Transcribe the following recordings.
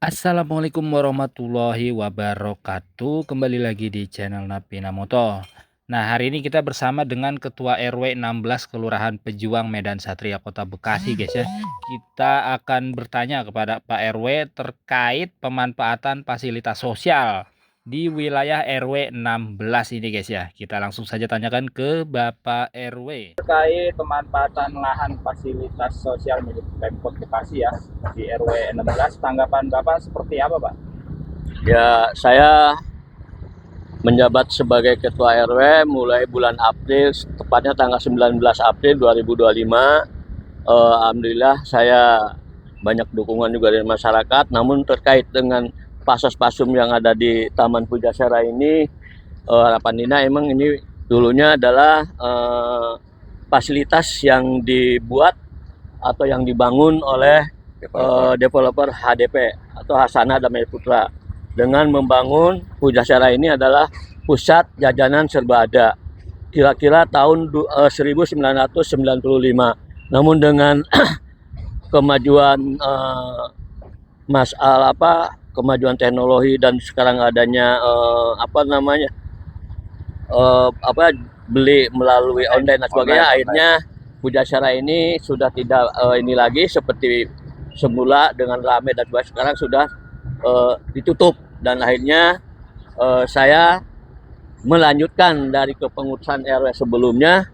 Assalamualaikum warahmatullahi wabarakatuh. Kembali lagi di channel Napina Moto. Nah, hari ini kita bersama dengan Ketua RW 16 Kelurahan Pejuang Medan Satria Kota Bekasi, guys ya. Kita akan bertanya kepada Pak RW terkait pemanfaatan fasilitas sosial di wilayah RW 16 ini, guys ya. Kita langsung saja tanyakan ke Bapak RW. Terkait pemanfaatan lahan fasilitas sosial milik Pemkot Bekasi ya di RW 16, tanggapan Bapak seperti apa, Pak? Ya, saya menjabat sebagai Ketua RW mulai bulan April, tepatnya tanggal 19 April 2025. Alhamdulillah saya banyak dukungan juga dari masyarakat. Namun terkait dengan pasos-pasum yang ada di Taman Pujasera ini, harapan Dina emang ini dulunya adalah fasilitas yang dibuat atau yang dibangun oleh developer HDP atau Hasanah Damai Putra, dengan membangun Pujasera ini adalah pusat jajanan serba ada kira-kira tahun 1995. Namun dengan kemajuan kemajuan teknologi dan sekarang adanya beli melalui online dan sebagainya, akhirnya Pujasera ini sudah tidak ini lagi seperti semula dengan ramai dan sebagainya. Sekarang sudah ditutup, dan akhirnya saya melanjutkan dari kepengurusan RW sebelumnya.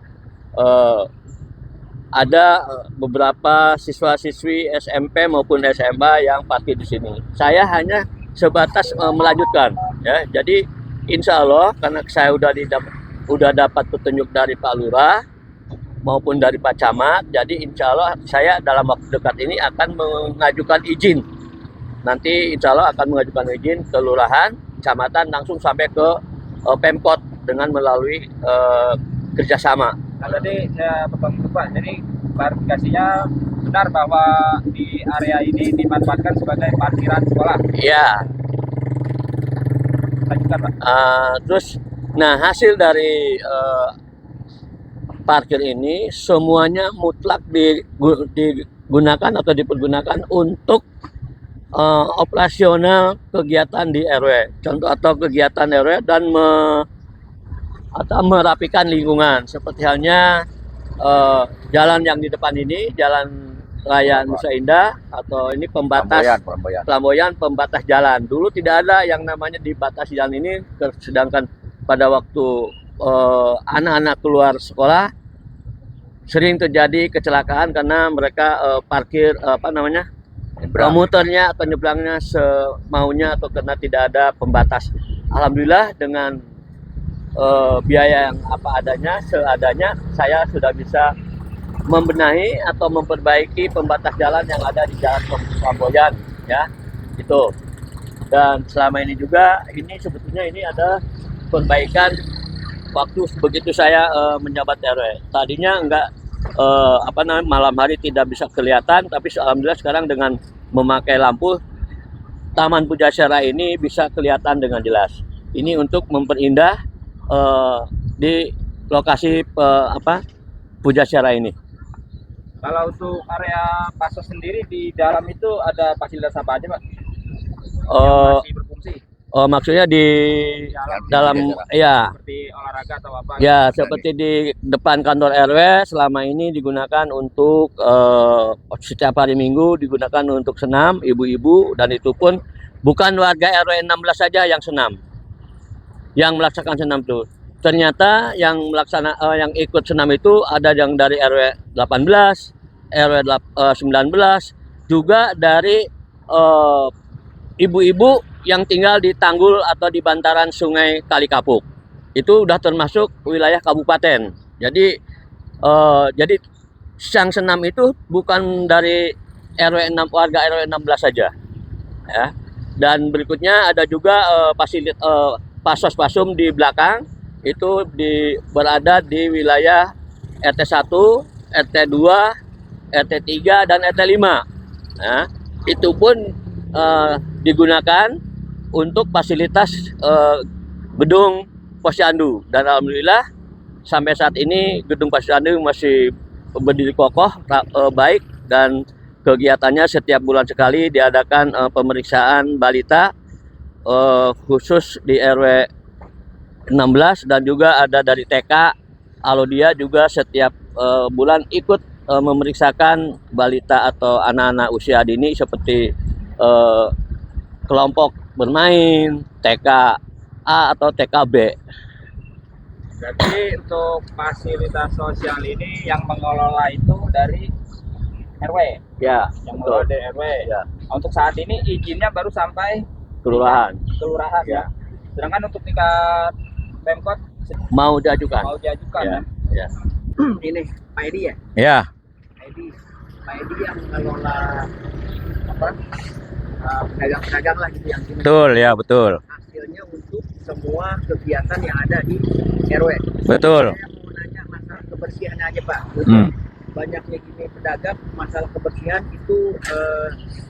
Ada beberapa siswa-siswi SMP maupun SMA yang parkir di sini. Saya hanya sebatas melanjutkan, ya. Jadi insya Allah karena saya udah dapat petunjuk dari Pak Lurah maupun dari Pak Camat, jadi insya Allah saya dalam waktu dekat ini akan mengajukan izin. Nanti insya Allah akan mengajukan izin ke Lurahan, Kecamatan, langsung sampai ke Pemkot dengan melalui kerjasama. Nah, tadi saya potong dulu, Pak. Jadi klarifikasinya benar bahwa di area ini dimanfaatkan sebagai parkiran sekolah. Iya. Lanjutkan, Pak. Terus, nah hasil dari parkir ini semuanya mutlak digunakan atau dipergunakan untuk operasional kegiatan di RW. Contoh atau kegiatan RW dan atau merapikan lingkungan, seperti halnya jalan yang di depan ini, Jalan Raya Nusa Indah, atau ini pembatas Flamboyan, pembatas jalan. Dulu tidak ada yang namanya dibatasi jalan ini, sedangkan pada waktu anak-anak keluar sekolah sering terjadi kecelakaan karena mereka parkir motornya atau nyebrangnya semaunya atau karena tidak ada pembatas. Alhamdulillah dengan biaya yang seadanya, saya sudah bisa membenahi atau memperbaiki pembatas jalan yang ada di Jalan Flamboyan, ya, itu. Dan selama ini juga sebetulnya ini ada perbaikan waktu begitu saya menjabat RW. Tadinya malam hari tidak bisa kelihatan, tapi alhamdulillah sekarang dengan memakai lampu, Taman Pujasera ini bisa kelihatan dengan jelas. Ini untuk memperindah di lokasi Pujasera ini. Kalau untuk area pasos sendiri di dalam itu ada fasilitas apa aja, Pak? Masih berfungsi? Maksudnya di dalam ya, seperti olahraga atau apa? Ya, seperti di depan kantor RW selama ini digunakan untuk setiap hari Minggu digunakan untuk senam ibu-ibu, dan itu pun bukan warga RW 16 saja yang senam, yang melaksanakan senam itu. Ternyata yang ikut senam itu ada yang dari RW 18, RW 19, juga dari ibu-ibu yang tinggal di tanggul atau di bantaran Sungai Kalikapuk. Itu udah termasuk wilayah kabupaten. Jadi yang senam itu bukan dari warga RW 16 saja, ya. Dan berikutnya ada juga pasos-pasum di belakang itu berada di wilayah RT 1, RT 2, RT 3 dan RT 5. Nah, itu pun digunakan untuk fasilitas gedung Posyandu, dan alhamdulillah sampai saat ini gedung Posyandu masih berdiri kokoh, baik, dan kegiatannya setiap bulan sekali diadakan pemeriksaan balita khusus di RW 16 dan juga ada dari TK. Alodia juga setiap bulan ikut memeriksakan balita atau anak-anak usia dini seperti kelompok bermain, TK A atau TKB. Berarti untuk fasilitas sosial ini yang mengelola itu dari RW, Ya, yang betul. mengelola dari RW. Ya. Untuk saat ini izinnya baru sampai Kelurahan kelurahan Ya. ya. Sedangkan untuk tingkat Pemkot mau diajukan. mau diajukan Ya. ya. Ya. Ini Pak Edi ya? Ya, Pak Edi yang mengelola apa? Pedagang-pedagang lah gitu yang ini. betul ya, betul. Hasilnya untuk semua kegiatan yang ada di RW. Betul. Saya mau nanya masalah kebersihannya aja Pak. Banyaknya gini pedagang, masalah kebersihan itu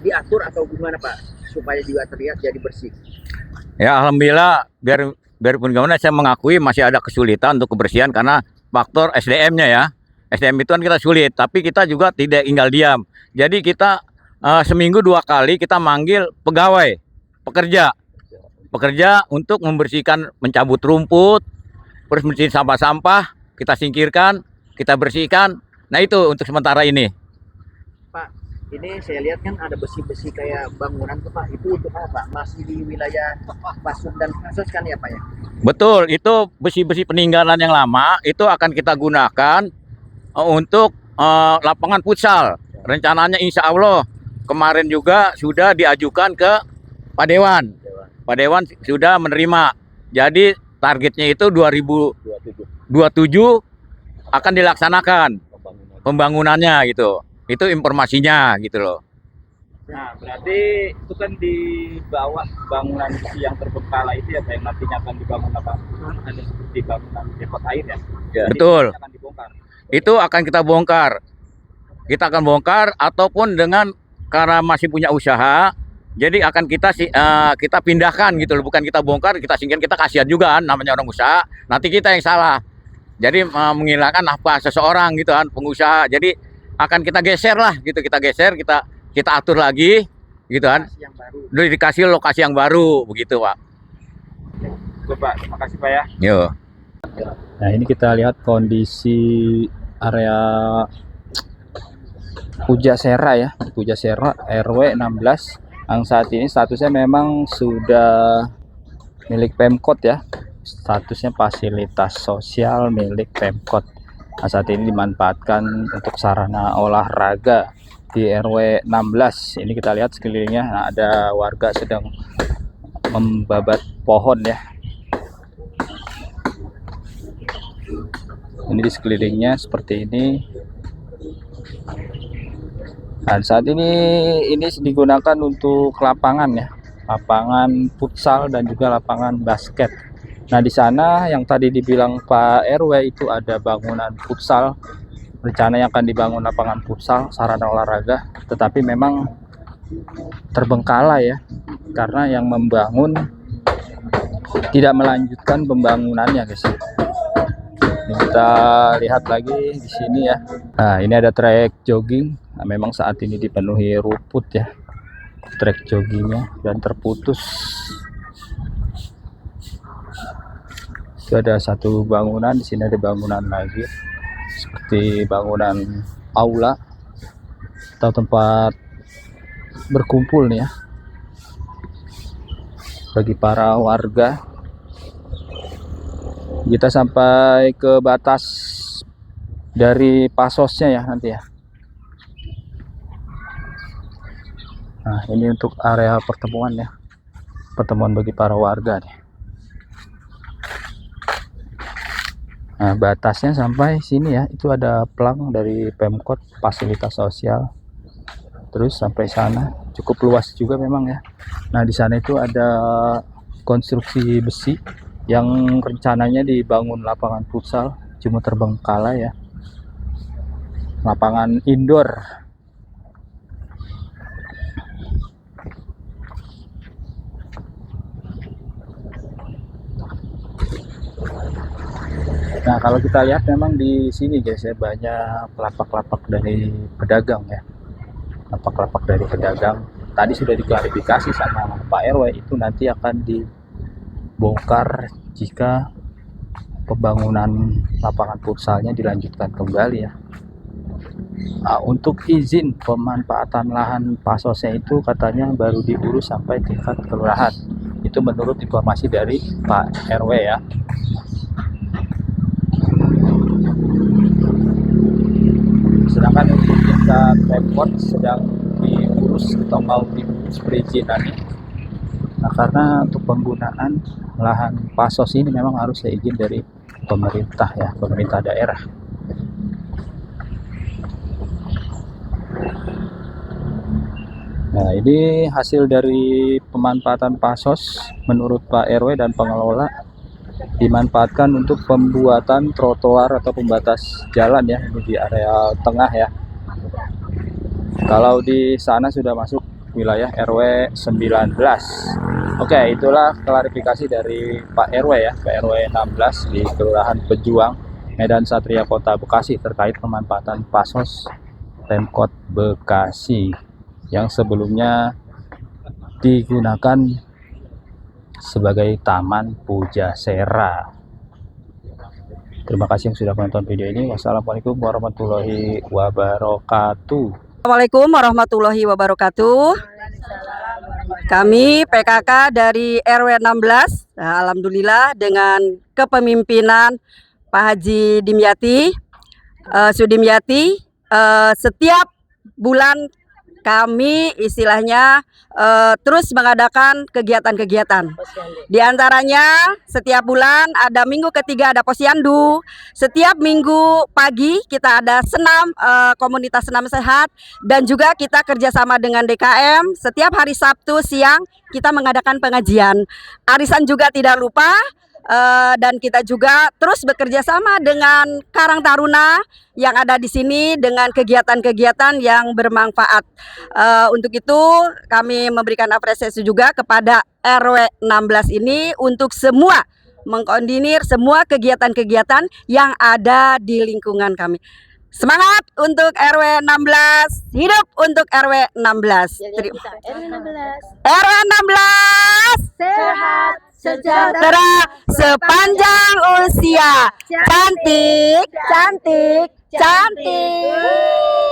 diatur atau gimana Pak supaya juga terlihat jadi bersih? Ya, alhamdulillah biarpun gimana saya mengakui masih ada kesulitan untuk kebersihan karena faktor SDM-nya ya. SDM itu kan kita sulit, tapi kita juga tidak tinggal diam. Jadi kita seminggu 2 kali kita manggil pegawai, pekerja untuk membersihkan, mencabut rumput, terus bersihin sampah-sampah, kita singkirkan, kita bersihkan. Nah itu untuk sementara ini. Pak, ini saya lihat kan ada besi-besi kayak bangunan tuh Pak. Itu untuk apa? Masih di wilayah Pasuk dan Kasos kan ya Pak ya? Betul, itu besi-besi peninggalan yang lama itu akan kita gunakan untuk lapangan futsal. Rencananya insya Allah kemarin juga sudah diajukan ke Pak Dewan. Pak Dewan sudah menerima. Jadi targetnya itu 2027 akan dilaksanakan pembangunannya gitu. Itu informasinya gitu loh. Nah, berarti itu kan di bawah bangunan yang terbengkalai itu ya, yang nantinya akan dibangun apa? Ada seperti bangunan depot air ya? Ya, Jadi betul. itu akan dibongkar. Itu akan kita bongkar. Kita akan bongkar ataupun dengan karena masih punya usaha, jadi akan kita pindahkan gitu loh, bukan kita bongkar, kita singkirkan, kita kasihan juga kan namanya orang usaha. Nanti kita yang salah. Jadi menghilangkan apa seseorang gitu kan pengusaha. Jadi akan kita geser lah gitu, kita atur lagi gitu kan. Yang baru. Udah dikasih lokasi yang baru begitu, Pak. Oke, Pak, terima kasih Pak ya. Yo. Nah, ini kita lihat kondisi area Pujasera ya, Pujasera RW 16 yang saat ini statusnya memang sudah milik Pemkot ya. Statusnya fasilitas sosial milik Pemkot. Nah, saat ini dimanfaatkan untuk sarana olahraga di RW 16. Ini kita lihat sekelilingnya. Nah, ada warga sedang membabat pohon ya. Ini di sekelilingnya seperti ini. Nah, saat ini digunakan untuk lapangan ya, lapangan futsal dan juga lapangan basket. Nah, di sana yang tadi dibilang Pak RW itu ada bangunan futsal, rencananya akan dibangun lapangan futsal, sarana olahraga, tetapi memang terbengkalai ya, karena yang membangun tidak melanjutkan pembangunannya guys. Ini kita lihat lagi di sini ya. Nah, ini ada trek jogging. Nah, memang saat ini dipenuhi rumput ya, trek joggingnya, dan terputus. Itu ada satu bangunan, di sini ada bangunan lagi, seperti bangunan aula atau tempat berkumpul nih ya, bagi para warga. Kita sampai ke batas dari pasosnya ya nanti ya. Nah, ini untuk area pertemuan ya, pertemuan bagi para warga nih. Nah, batasnya sampai sini ya, itu ada pelang dari Pemkot fasilitas sosial, terus sampai sana cukup luas juga memang ya. Nah, di sana itu ada konstruksi besi yang rencananya dibangun lapangan futsal, cuma terbengkalai ya, lapangan indoor. Nah, kalau kita lihat memang di sini guys ya, banyak lapak-lapak dari pedagang ya. lapak-lapak dari pedagang. Tadi sudah diklarifikasi sama Pak RW, itu nanti akan dibongkar jika pembangunan lapangan futsalnya dilanjutkan kembali ya. Nah, untuk izin pemanfaatan lahan pasosnya itu katanya baru diurus sampai tingkat kelurahan. Itu menurut informasi dari Pak RW ya. Sedangkan untuk tingkat Pemkot sedang diurus atau mau diurus perizinannya. Nah, karena untuk penggunaan lahan pasos ini memang harus izin dari pemerintah ya, pemerintah daerah. Nah, ini hasil dari pemanfaatan pasos menurut Pak RW dan pengelola, dimanfaatkan untuk pembuatan trotoar atau pembatas jalan ya, ini di area tengah ya. Kalau di sana sudah masuk wilayah RW 19. Oke, itulah klarifikasi dari Pak RW ya, Pak RW 16 di Kelurahan Pejuang, Medan Satria Kota Bekasi terkait pemanfaatan pasos Pemkot Bekasi yang sebelumnya digunakan sebagai Taman Pujasera. Terima kasih yang sudah menonton video ini. Wassalamualaikum warahmatullahi wabarakatuh. Assalamualaikum warahmatullahi wabarakatuh. Kami PKK dari RW 16, alhamdulillah dengan kepemimpinan Pak Haji Dimyati, Sudimyati, setiap bulan kami istilahnya terus mengadakan kegiatan-kegiatan. Di antaranya setiap bulan ada minggu ketiga ada posyandu. Setiap minggu pagi kita ada senam, komunitas senam sehat, dan juga kita kerjasama dengan DKM. Setiap hari Sabtu siang kita mengadakan pengajian. Arisan juga tidak lupa. Dan kita juga terus bekerja sama dengan Karang Taruna yang ada di sini dengan kegiatan-kegiatan yang bermanfaat. Untuk itu kami memberikan apresiasi juga kepada RW 16 ini untuk semua mengkoordinir semua kegiatan-kegiatan yang ada di lingkungan kami. Semangat untuk RW 16, hidup untuk RW 16. RW 16 RW 16 sehat sejahtera sepanjang usia. Cantik, cantik, cantik.